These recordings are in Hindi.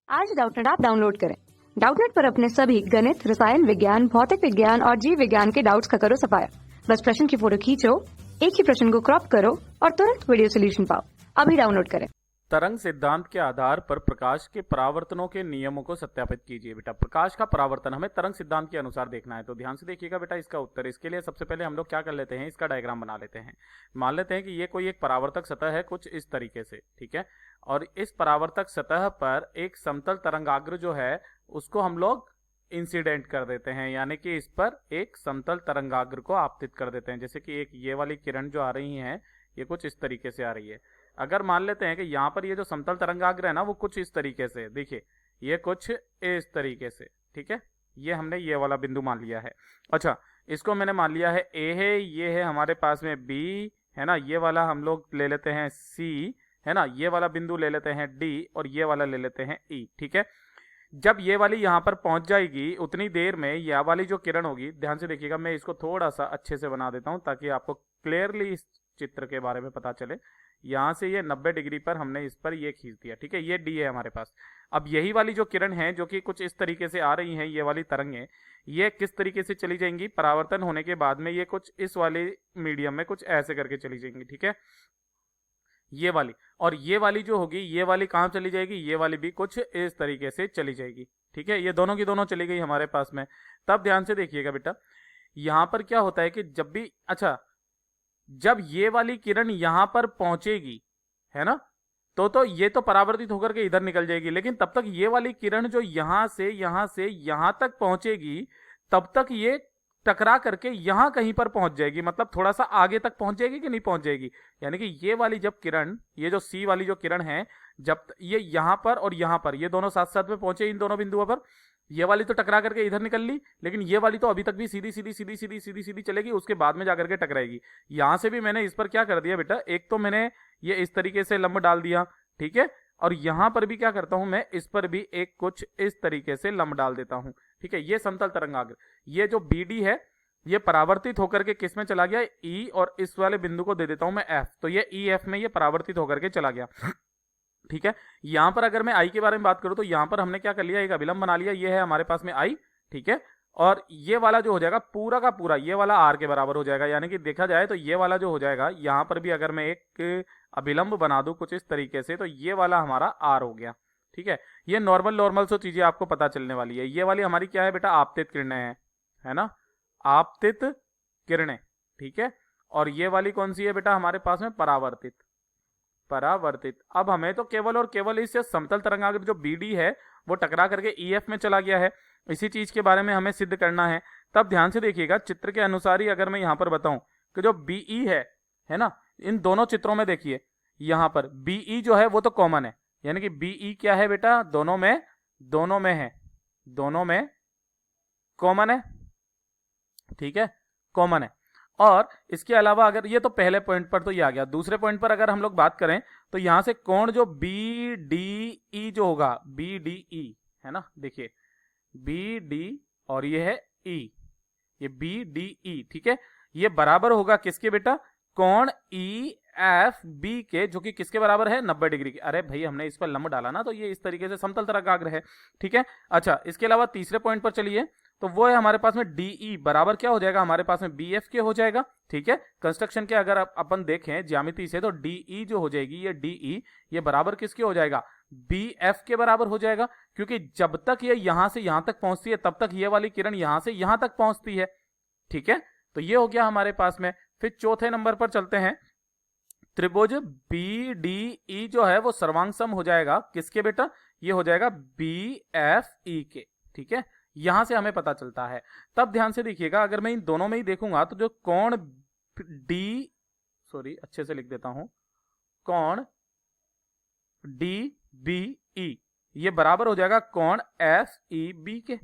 आज डाउटनेट ऐप डाउनलोड करें। डाउटनेट पर अपने सभी गणित, रसायन विज्ञान, भौतिक विज्ञान और जीव विज्ञान के डाउट्स का करो सफाया। बस प्रश्न की फोटो खींचो, एक ही प्रश्न को क्रॉप करो और तुरंत वीडियो सोल्यूशन पाओ। अभी डाउनलोड करें। तरंग सिद्धांत के आधार पर प्रकाश के परावर्तनों के नियमों को सत्यापित कीजिए। बेटा, प्रकाश का परावर्तन हमें तरंग सिद्धांत के अनुसार देखना है, तो ध्यान से देखिएगा बेटा इसका उत्तर। इसके लिए सबसे पहले हम लोग क्या कर लेते हैं, इसका डायग्राम बना लेते हैं। मान लेते हैं कि ये कोई एक परावर्तक सतह है कुछ इस तरीके से, ठीक है। और इस परावर्तक सतह पर एक समतल तरंगाग्र जो है उसको हम लोग इंसिडेंट कर देते हैं, यानी कि इस पर एक समतल तरंगाग्र को आपतित कर देते हैं। जैसे कि एक ये वाली किरण जो आ रही है ये कुछ इस तरीके से आ रही है। अगर मान लेते हैं कि यहाँ पर ये जो समतल तरंगाग्र है ना वो कुछ इस तरीके से, देखिए ये कुछ इस तरीके से, ठीक है। ये हमने ये वाला बिंदु मान लिया है। अच्छा, इसको मैंने मान लिया है ए है, ये है हमारे पास में बी, है ना। ये वाला हम लोग ले लेते हैं सी, है ना। ये वाला बिंदु ले लेते हैं डी और ये वाला ले लेते हैं ई, ठीक है। जब ये वाली यहाँ पर पहुंच जाएगी उतनी देर में यह वाली जो किरण होगी, ध्यान से देखिएगा, मैं इसको थोड़ा सा अच्छे से बना देता हूं ताकि आपको क्लियरली इस चित्र के बारे में पता चले। यहाँ से ये 90 डिग्री पर हमने इस पर ये खींच दिया, ठीक है। ये डी है हमारे पास। अब यही वाली जो किरण है जो कि कुछ इस तरीके से आ रही है, ये वाली तरंगें, ये किस तरीके से चली जाएंगी, परावर्तन होने के बाद में ये कुछ इस वाले मीडियम में कुछ ऐसे करके चली जाएंगी, ठीक है। ये वाली और ये वाली जो होगी, ये वाली कहाँ चली जाएगी, ये वाली भी कुछ इस तरीके से चली जाएगी, ठीक है। ये दोनों की दोनों चली गई हमारे पास में। तब ध्यान से देखिएगा बेटा, यहां पर क्या होता है कि जब भी, अच्छा, जब ये वाली किरण यहां पर पहुंचेगी, है ना, तो ये तो परावर्तित होकर के इधर निकल जाएगी, लेकिन तब तक ये वाली किरण जो यहां से यहां तक पहुंचेगी, तब तक ये टकरा करके यहां कहीं पर पहुंच जाएगी। मतलब थोड़ा सा आगे तक पहुंच जाएगी कि नहीं पहुंच जाएगी। यानी कि ये वाली जब किरण, ये जो सी वाली जो किरण है, जब ये यहां पर और यहां पर ये दोनों साथ साथ में पहुंचे इन दोनों बिंदुओं पर, ये वाली तो टकरा करके इधर निकल ली, लेकिन ये वाली तो अभी तक भी सीधी सीधी सीधी सीधी सीधी सीधी चलेगी, उसके बाद में जाकर के टकराएगी। यहां से भी मैंने इस पर क्या कर दिया बेटा, एक तो मैंने ये इस तरीके से लंब डाल दिया, ठीक है। और यहां पर भी क्या करता हूं मैं, इस पर भी एक कुछ इस तरीके से लंब डाल देता हूं, ठीक है। ये समतल तरंगाग्र, ये जो BD है ये परावर्तित होकर के किस में चला गया, E, और इस वाले बिंदु को दे देता हूं मैं F, तो ये EF में ये परावर्तित होकर के चला गया, ठीक है। यहां पर अगर मैं I के बारे में बात करूं तो यहां पर हमने क्या कर लिया, एक अभिलंब बना लिया, ये है हमारे पास में I, ठीक है। और ये वाला जो हो जाएगा पूरा का पूरा, ये वाला R के बराबर हो जाएगा। यानी कि देखा जाए तो ये वाला जो हो जाएगा, यहां पर भी अगर मैं एक अभिलंब बना दूं कुछ इस तरीके से, तो ये वाला हमारा R हो गया, ठीक है। ये नॉर्मल सो चीजें आपको पता चलने वाली है। ये वाली हमारी क्या है बेटा, आपतित किरणें है ना, आपतित किरणें, ठीक है। और ये वाली कौन सी है बेटा हमारे पास में, परावर्तित। अब हमें तो केवल और केवल इस समतल तरंगाग्र जो BD है वो टकरा करके EF में चला गया है, इसी चीज के बारे में हमें सिद्ध करना है। तब ध्यान से देखिएगा, चित्र के अनुसार ही अगर मैं यहां पर बताऊं कि जो BE है ना, इन दोनों चित्रों में देखिए, यहां पर BE जो है वो तो कॉमन है, यानी कि BE क्या है बेटा, दोनों में है, दोनों में कॉमन है, ठीक है, कॉमन है। और इसके अलावा अगर ये तो पहले पॉइंट पर तो ये आ गया, दूसरे पॉइंट पर अगर हम लोग बात करें तो यहां से कोण जो BDE जो होगा, BDE है ना, देखिए BD और ये है E, ये BDE, ठीक है। ये बराबर होगा किसके बेटा, कोण EFB के, जो कि किसके बराबर है, 90 डिग्री के। अरे भाई हमने इस पर लंब डाला ना, तो ये इस तरीके से समतल तरंगाग्र है, ठीक है। अच्छा, इसके अलावा तीसरे पॉइंट पर चलिए, तो वो है हमारे पास में DE बराबर क्या हो जाएगा, हमारे पास में BF के हो जाएगा, ठीक है। कंस्ट्रक्शन के अगर अपन देखें ज्यामिति से तो DE जो हो जाएगी, ये DE ये बराबर किसके हो जाएगा, BF के बराबर हो जाएगा, क्योंकि जब तक ये यहां से यहां तक पहुंचती है तब तक ये वाली किरण यहां से यहां तक पहुंचती है, ठीक है। तो ये हो गया हमारे पास में। फिर चौथे नंबर पर चलते हैं, त्रिभुज BDE जो है वो सर्वांग सम हो जाएगा किसके बेटा, ये हो जाएगा BFE के, ठीक है। यहां से हमें पता चलता है। तब ध्यान से देखिएगा, अगर मैं इन दोनों में ही देखूंगा तो जो कोण अच्छे से लिख देता हूं, कोण DBE ये बराबर हो जाएगा कोण FEB के,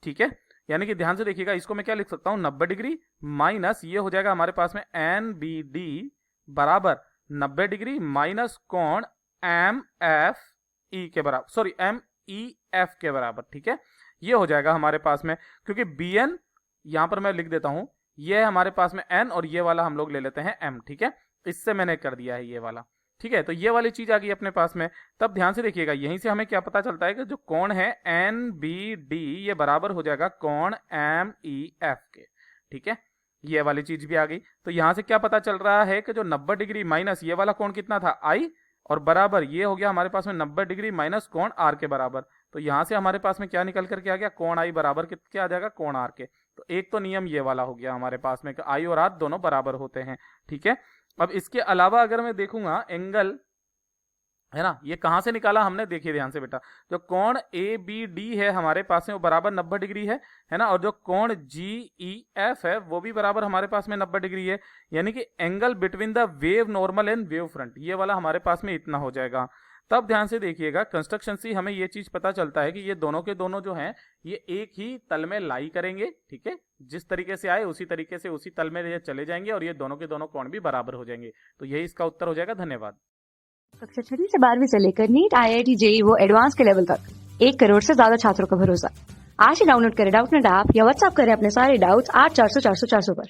ठीक है। यानी कि ध्यान से देखिएगा, इसको मैं क्या लिख सकता हूं, 90 डिग्री माइनस ये हो जाएगा हमारे पास में NBD बराबर 90 डिग्री माइनस कोण MFE के बराबर, MEF के बराबर, ठीक है। ये हो जाएगा हमारे पास में, क्योंकि BN यहां पर मैं लिख देता हूं, ये है हमारे पास में N और ये वाला हम लोग ले लेते हैं M, ठीक है। इससे मैंने कर दिया है ये वाला, ठीक है, तो ये वाली चीज आ गई अपने पास में। तब ध्यान से देखिएगा, यहीं से हमें क्या पता चलता है कि जो कोण है NBD ये बराबर हो जाएगा कोण MEF के। ठीक है, ये वाली चीज भी आ गई। तो यहां से क्या पता चल रहा है कि जो 90 डिग्री माइनस ये वाला कोण कितना था I, और बराबर ये हो गया हमारे पास में 90 डिग्री माइनस कोण R के बराबर। तो यहां से हमारे पास में क्या निकल करके आ गया, कोण I बराबर क्या आ जाएगा, कोण R के। तो एक तो नियम ये वाला हो गया हमारे पास में कि I और R दोनों बराबर होते हैं। ठीक है, अब इसके अलावा अगर मैं देखूंगा एंगल है ना, ये कहां से निकाला हमने, देखिए ध्यान से बेटा, जो कोण ABD है हमारे पास में वो बराबर 90 डिग्री है ना, और जो कोण GEF है वो भी बराबर हमारे पास में 90 डिग्री है। यानी कि angle between the wave normal and wave front ये वाला हमारे पास में इतना हो जाएगा। तब ध्यान से देखिएगा, कंस्ट्रक्शन से हमें ये चीज पता चलता है कि ये दोनों के दोनों जो हैं ये एक ही तल में लाई करेंगे। ठीक है, जिस तरीके से आए उसी तरीके से उसी तल में ये चले जाएंगे और ये दोनों के दोनों कोण भी बराबर हो जाएंगे। तो यही इसका उत्तर हो जाएगा। धन्यवाद। कक्षा 6 से 12वीं से लेकर नीट, IIT, JEE वो एडवांस के लेवल तक 1 करोड़ से ज्यादा छात्रों का भरोसा। आज ही डाउनलोड करें डाउटनेट ऐप या व्हाट्सएप करें अपने सारे डाउट्स 8400 400 400 पर।